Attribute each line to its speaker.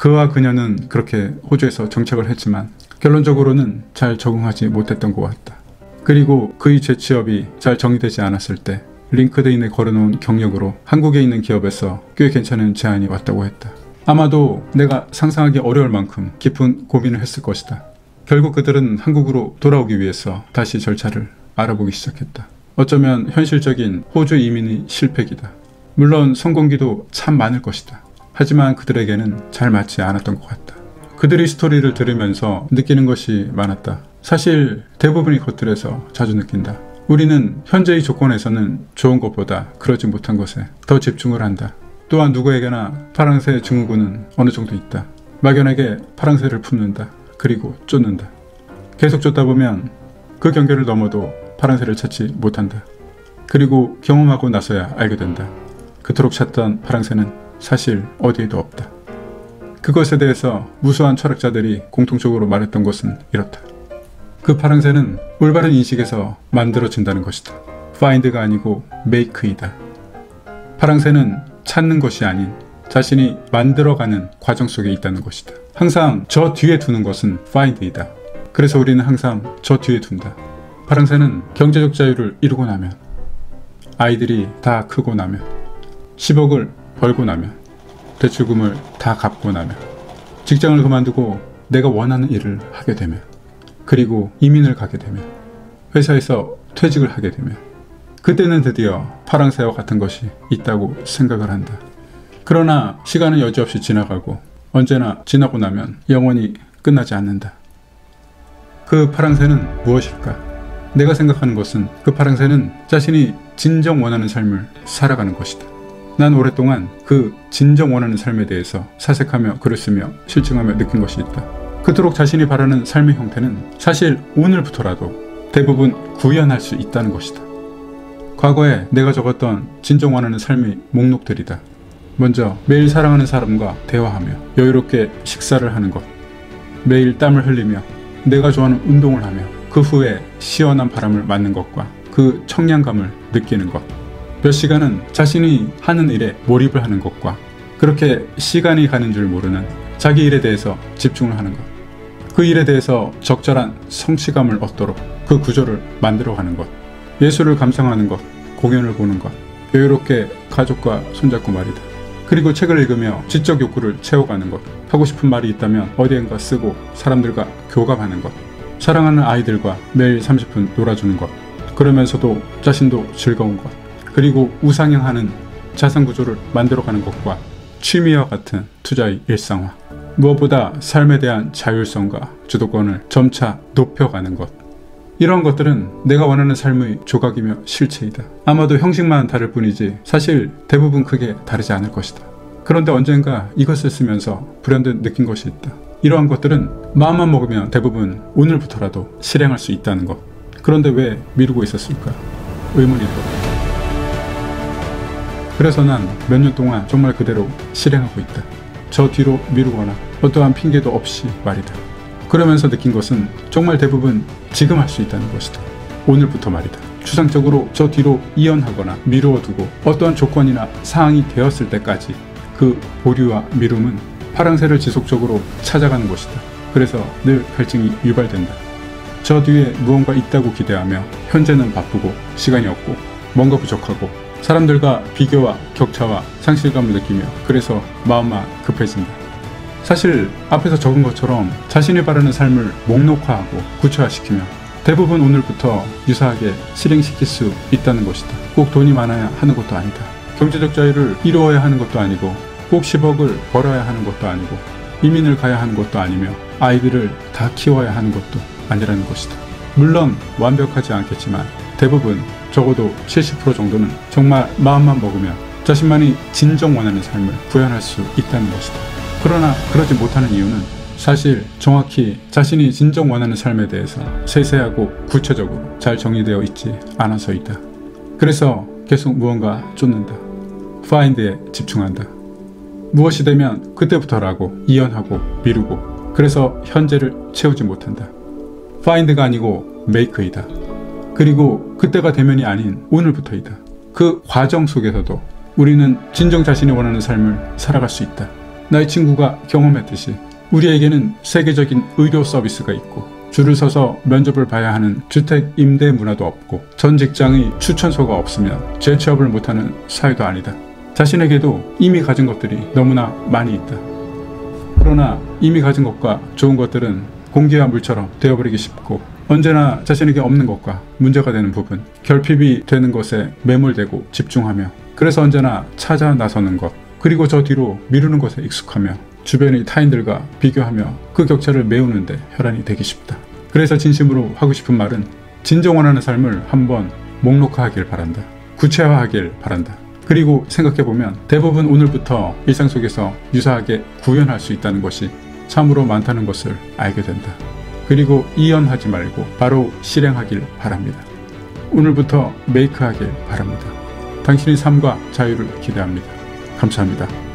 Speaker 1: 그와 그녀는 그렇게 호주에서 정착을 했지만 결론적으로는 잘 적응하지 못했던 것 같다. 그리고 그의 재취업이 잘 정리되지 않았을 때 링크드인에 걸어놓은 경력으로 한국에 있는 기업에서 꽤 괜찮은 제안이 왔다고 했다. 아마도 내가 상상하기 어려울 만큼 깊은 고민을 했을 것이다. 결국 그들은 한국으로 돌아오기 위해서 다시 절차를 알아보기 시작했다. 어쩌면 현실적인 호주 이민의 실패기다. 물론 성공기도 참 많을 것이다. 하지만 그들에게는 잘 맞지 않았던 것 같다. 그들의 스토리를 들으면서 느끼는 것이 많았다. 사실 대부분의 것들에서 자주 느낀다. 우리는 현재의 조건에서는 좋은 것보다 그러지 못한 것에 더 집중을 한다. 또한 누구에게나 파랑새 증후군은 어느 정도 있다. 막연하게 파랑새를 품는다. 그리고 쫓는다. 계속 쫓다 보면 그 경계를 넘어도 파랑새를 찾지 못한다. 그리고 경험하고 나서야 알게 된다. 그토록 찾던 파랑새는 사실 어디에도 없다. 그것에 대해서 무수한 철학자들이 공통적으로 말했던 것은 이렇다. 그 파랑새는 올바른 인식에서 만들어진다는 것이다. find가 아니고 make이다. 파랑새는 찾는 것이 아닌 자신이 만들어가는 과정 속에 있다는 것이다. 항상 저 뒤에 두는 것은 find이다. 그래서 우리는 항상 저 뒤에 둔다. 파랑새는 경제적 자유를 이루고 나면, 아이들이 다 크고 나면, 10억을 벌고 나면, 대출금을 다 갚고 나면, 직장을 그만두고 내가 원하는 일을 하게 되면, 그리고 이민을 가게 되면, 회사에서 퇴직을 하게 되면, 그때는 드디어 파랑새와 같은 것이 있다고 생각을 한다. 그러나 시간은 여지없이 지나가고 언제나 지나고 나면 영원히 끝나지 않는다. 그 파랑새는 무엇일까? 내가 생각하는 것은 그 파랑새는 자신이 진정 원하는 삶을 살아가는 것이다. 난 오랫동안 그 진정 원하는 삶에 대해서 사색하며 글을 쓰며 실증하며 느낀 것이 있다. 그토록 자신이 바라는 삶의 형태는 사실 오늘부터라도 대부분 구현할 수 있다는 것이다. 과거에 내가 적었던 진정 원하는 삶의 목록들이다. 먼저 매일 사랑하는 사람과 대화하며 여유롭게 식사를 하는 것, 매일 땀을 흘리며 내가 좋아하는 운동을 하며 그 후에 시원한 바람을 맞는 것과 그 청량감을 느끼는 것, 몇 시간은 자신이 하는 일에 몰입을 하는 것과 그렇게 시간이 가는 줄 모르는 자기 일에 대해서 집중을 하는 것, 그 일에 대해서 적절한 성취감을 얻도록 그 구조를 만들어가는 것, 예술을 감상하는 것, 공연을 보는 것, 여유롭게 가족과 손잡고 말이다. 그리고 책을 읽으며 지적 욕구를 채워가는 것, 하고 싶은 말이 있다면 어디엔가 쓰고 사람들과 교감하는 것, 사랑하는 아이들과 매일 30분 놀아주는 것, 그러면서도 자신도 즐거운 것, 그리고 우상향하는 자산구조를 만들어가는 것과 취미와 같은 투자의 일상화, 무엇보다 삶에 대한 자율성과 주도권을 점차 높여가는 것, 이런 것들은 내가 원하는 삶의 조각이며 실체이다. 아마도 형식만 다를 뿐이지 사실 대부분 크게 다르지 않을 것이다. 그런데 언젠가 이것을 쓰면서 불현듯 느낀 것이 있다. 이러한 것들은 마음만 먹으면 대부분 오늘부터라도 실행할 수 있다는 것. 그런데 왜 미루고 있었을까? 의문이 들어. 그래서 난 몇 년 동안 정말 그대로 실행하고 있다. 저 뒤로 미루거나 어떠한 핑계도 없이 말이다. 그러면서 느낀 것은 정말 대부분 지금 할 수 있다는 것이다. 오늘부터 말이다. 추상적으로 저 뒤로 이연하거나 미루어두고 어떠한 조건이나 사항이 되었을 때까지 그 보류와 미룸은 파랑새를 지속적으로 찾아가는 것이다. 그래서 늘 갈증이 유발된다. 저 뒤에 무언가 있다고 기대하며 현재는 바쁘고 시간이 없고 뭔가 부족하고 사람들과 비교와 격차와 상실감을 느끼며 그래서 마음만 급해진다. 사실 앞에서 적은 것처럼 자신이 바라는 삶을 목록화하고 구체화시키며 대부분 오늘부터 유사하게 실행시킬 수 있다는 것이다. 꼭 돈이 많아야 하는 것도 아니다. 경제적 자유를 이루어야 하는 것도 아니고 꼭 10억을 벌어야 하는 것도 아니고 이민을 가야 하는 것도 아니며 아이들을 다 키워야 하는 것도 아니라는 것이다. 물론 완벽하지 않겠지만 대부분 적어도 70% 정도는 정말 마음만 먹으면 자신만이 진정 원하는 삶을 구현할 수 있다는 것이다. 그러나 그러지 못하는 이유는 사실 정확히 자신이 진정 원하는 삶에 대해서 세세하고 구체적으로 잘 정리되어 있지 않아서이다. 그래서 계속 무언가 쫓는다. find에 집중한다. 무엇이 되면 그때부터라고 이연하고 미루고 그래서 현재를 채우지 못한다. find가 아니고 make이다. 그리고 그때가 되면이 아닌 오늘부터이다. 그 과정 속에서도 우리는 진정 자신이 원하는 삶을 살아갈 수 있다. 나의 친구가 경험했듯이 우리에게는 세계적인 의료 서비스가 있고 줄을 서서 면접을 봐야 하는 주택 임대 문화도 없고 전 직장의 추천서가 없으면 재취업을 못하는 사회도 아니다. 자신에게도 이미 가진 것들이 너무나 많이 있다. 그러나 이미 가진 것과 좋은 것들은 공기와 물처럼 되어버리기 쉽고 언제나 자신에게 없는 것과 문제가 되는 부분, 결핍이 되는 것에 매몰되고 집중하며 그래서 언제나 찾아 나서는 것, 그리고 저 뒤로 미루는 것에 익숙하며 주변의 타인들과 비교하며 그 격차를 메우는데 혈안이 되기 쉽다. 그래서 진심으로 하고 싶은 말은 진정 원하는 삶을 한번 목록화하길 바란다. 구체화하길 바란다. 그리고 생각해보면 대부분 오늘부터 일상 속에서 유사하게 구현할 수 있다는 것이 참으로 많다는 것을 알게 된다. 그리고 이연하지 말고 바로 실행하길 바랍니다. 오늘부터 메이크하길 바랍니다. 당신의 삶과 자유를 기대합니다. 감사합니다.